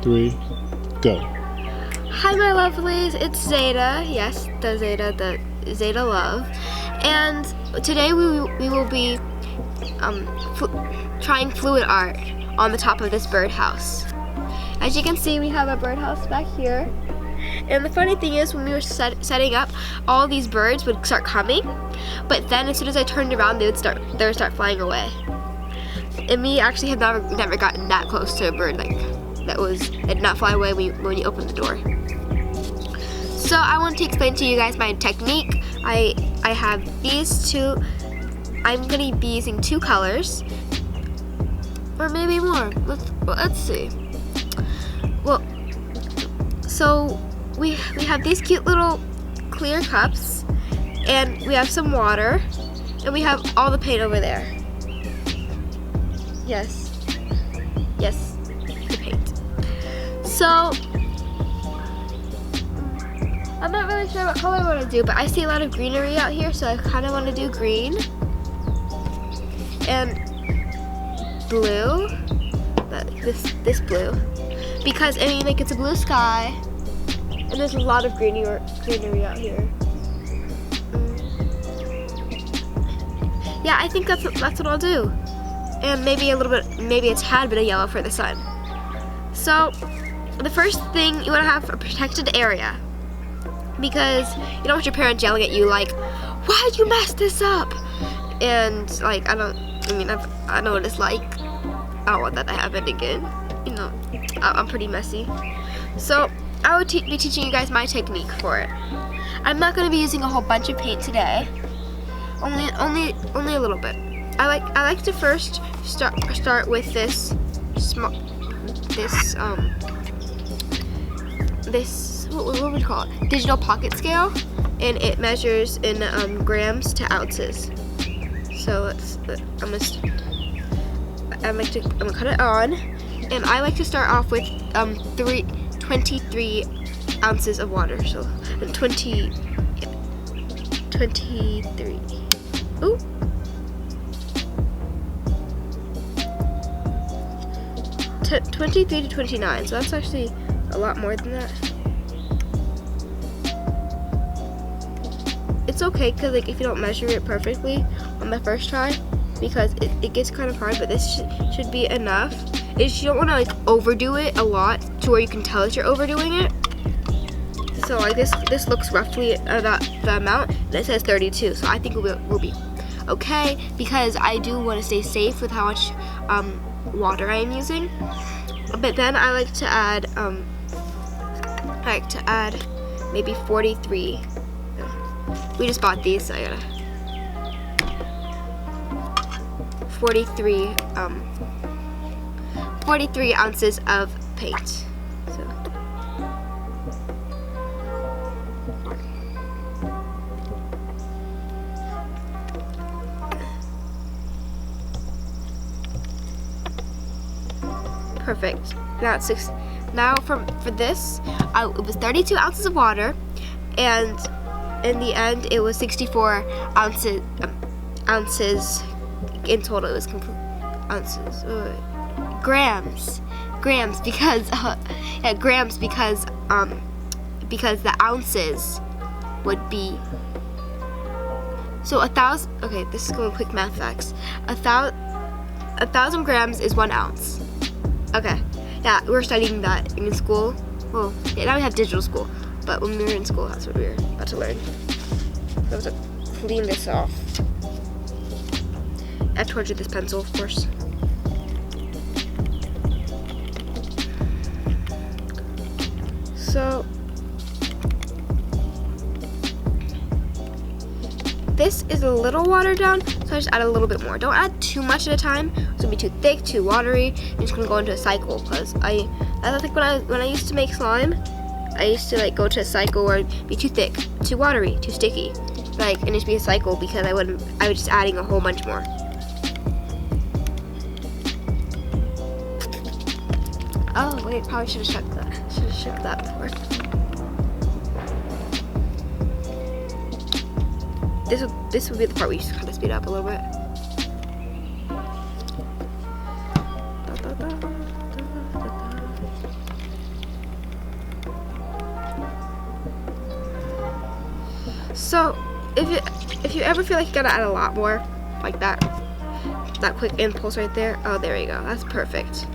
3, go. Hi my lovelies, it's Zeta, yes, the Zeta love, and today we will be trying fluid art on the top of this birdhouse. As you can see, we have a birdhouse back here, and the funny thing is when we were setting up, all these birds would start coming, but then as soon as I turned around, they would start flying away. And me actually have never gotten that close to a bird that did not fly away when you open the door. So I want to explain to you guys my technique. I have these two. I'm going to be using 2 colors, or maybe more. Let's see. Well, so we have these cute little clear cups, and we have some water, and we have all the paint over there. Yes, the paint. So I'm not really sure what color I want to do, but I see a lot of greenery out here, so I kind of want to do green and blue. This blue, because I mean, like, it's a blue sky, and there's a lot of greenery out here. Yeah, I think that's what I'll do, and maybe a tad bit of yellow for the sun. So the first thing, you want to have a protected area, because you don't want your parents yelling at you like, "Why'd you mess this up?" And like, I know what it's like. I don't want that to happen again. You know, I'm pretty messy. So I would be teaching you guys my technique for it. I'm not going to be using a whole bunch of paint today. Only a little bit. I like to first start with this what would we call it? Digital pocket scale, and it measures in grams to ounces. So I'm gonna cut it on, and I like to start off with 23 ounces of water. So 23. Ooh. To 23 to 29. So that's actually a lot more than that. It's okay, because like, if you don't measure it perfectly on the first try, because it gets kind of hard, but this should be enough. You don't want to like overdo it a lot to where you can tell that you're overdoing it. So like this looks roughly about the amount, and it says 32, so I think we'll be okay, because I do want to stay safe with how much water I am using. But then I like to add maybe 43. We just bought these, so I gotta 43 ounces of paint. So perfect. Now it's 6. Now for this, it was 32 ounces of water, and in the end it was 64 ounces in total. It was complete ounces. Grams because grams because the ounces would be, so 1,000. Okay, this is going quick math facts. 1,000 grams is 1 ounce. Okay, yeah, we were studying that in school. Well, yeah, now we have digital school, but when we were in school, that's what we were about to learn. I was to clean this off. I tortured this pencil, of course. So this is a little watered down, so I just add a little bit more. Don't add too much at a time. It's gonna be too thick, too watery. I'm just gonna go into a cycle, because I think when I used to make slime, I used to like go to a cycle where it'd be too thick, too watery, too sticky, like, and it'd be a cycle because I was just adding a whole bunch more. Oh wait, probably should have checked that. Should have checked that before. This would be the part where you just kind of speed up a little bit. So if you ever feel like you gotta add a lot more, like that quick impulse right there. Oh, there you go. That's perfect.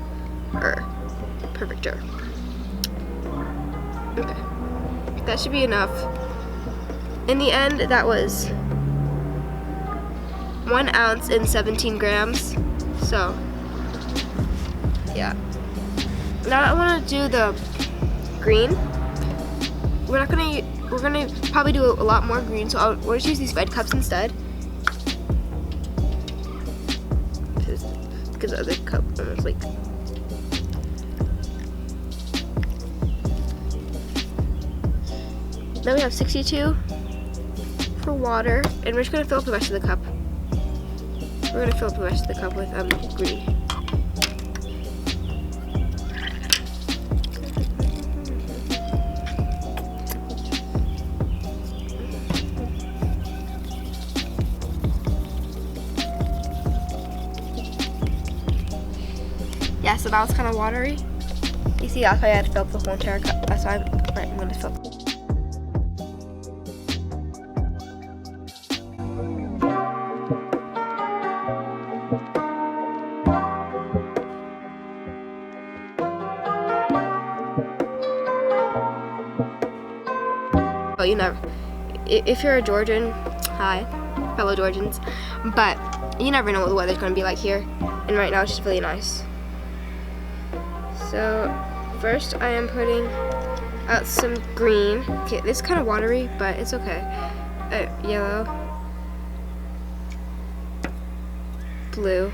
Perfecter. Okay. That should be enough. In the end, that was 1 ounce and 17 grams. So, yeah. Now I want to do the green. We're gonna probably do a lot more green, so we'll just use these red cups instead. Because the other cup almost like. Now we have 62 for water, and we're just gonna fill up the rest of the cup. We're gonna fill up the rest of the cup with green. Yeah, so now it's kind of watery. You see, that's why I had to fill up the whole entire cup. That's why I'm gonna fill up. Oh, you never. If you're a Georgian, hi, fellow Georgians, but you never know what the weather's gonna be like here. And right now it's just really nice. So first I am putting out some green. Okay, this is kind of watery, but it's okay. Yellow, blue,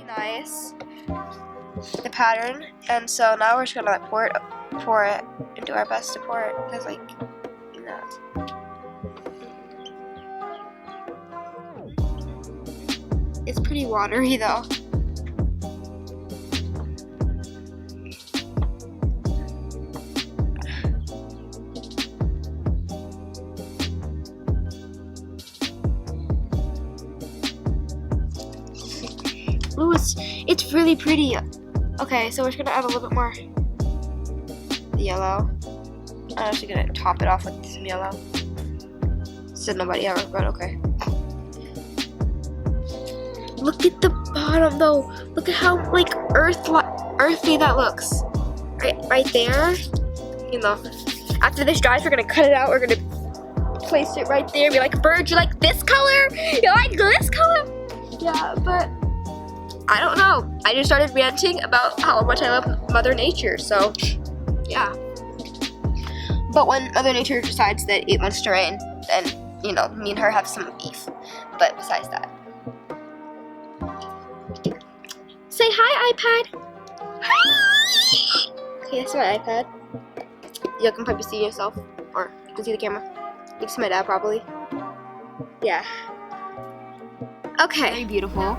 nice. The pattern, and so now we're just gonna like pour it and do our best to pour it because like that. It's pretty watery though. Ooh, it's really pretty. Okay, so we're just gonna add a little bit more yellow. I'm actually gonna top it off with some yellow. Said nobody ever, but okay. Look at the bottom though. Look at how like earthy that looks. Right there. You know, after this dries, we're gonna cut it out. We're gonna place it right there. Be like, bird, you like this color? You like this color? Yeah, but I don't know. I just started ranting about how much I love Mother Nature, so yeah. But when Mother Nature decides that it wants to rain, then, you know, me and her have some beef. But besides that. Say hi, iPad. Hi! Okay, that's my iPad. You can probably see yourself, or you can see the camera. You can see my dad, probably. Yeah. Okay. Very beautiful.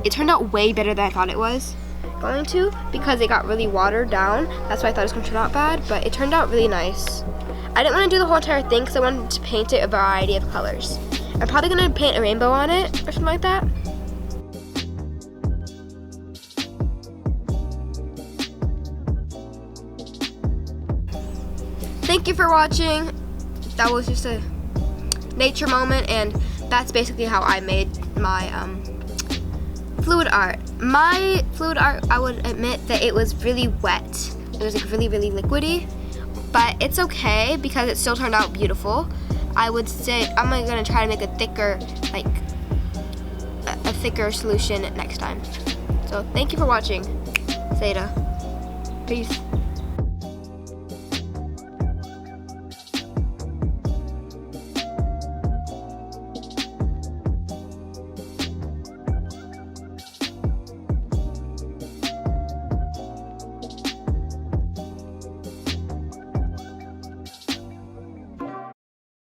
It turned out way better than I thought it was going to because it got really watered down. That's why I thought it was going to turn out bad, but it turned out really nice. I didn't want to do the whole entire thing because I wanted to paint it a variety of colors. I'm probably going to paint a rainbow on it or something like that. Thank you for watching. That was just a nature moment, and that's basically how I made my fluid art. My fluid art, I would admit that it was really wet. It was like really, really liquidy, but it's okay because it still turned out beautiful. I would say I'm gonna try to make a thicker, like a thicker solution next time. So thank you for watching. Zeta. Peace.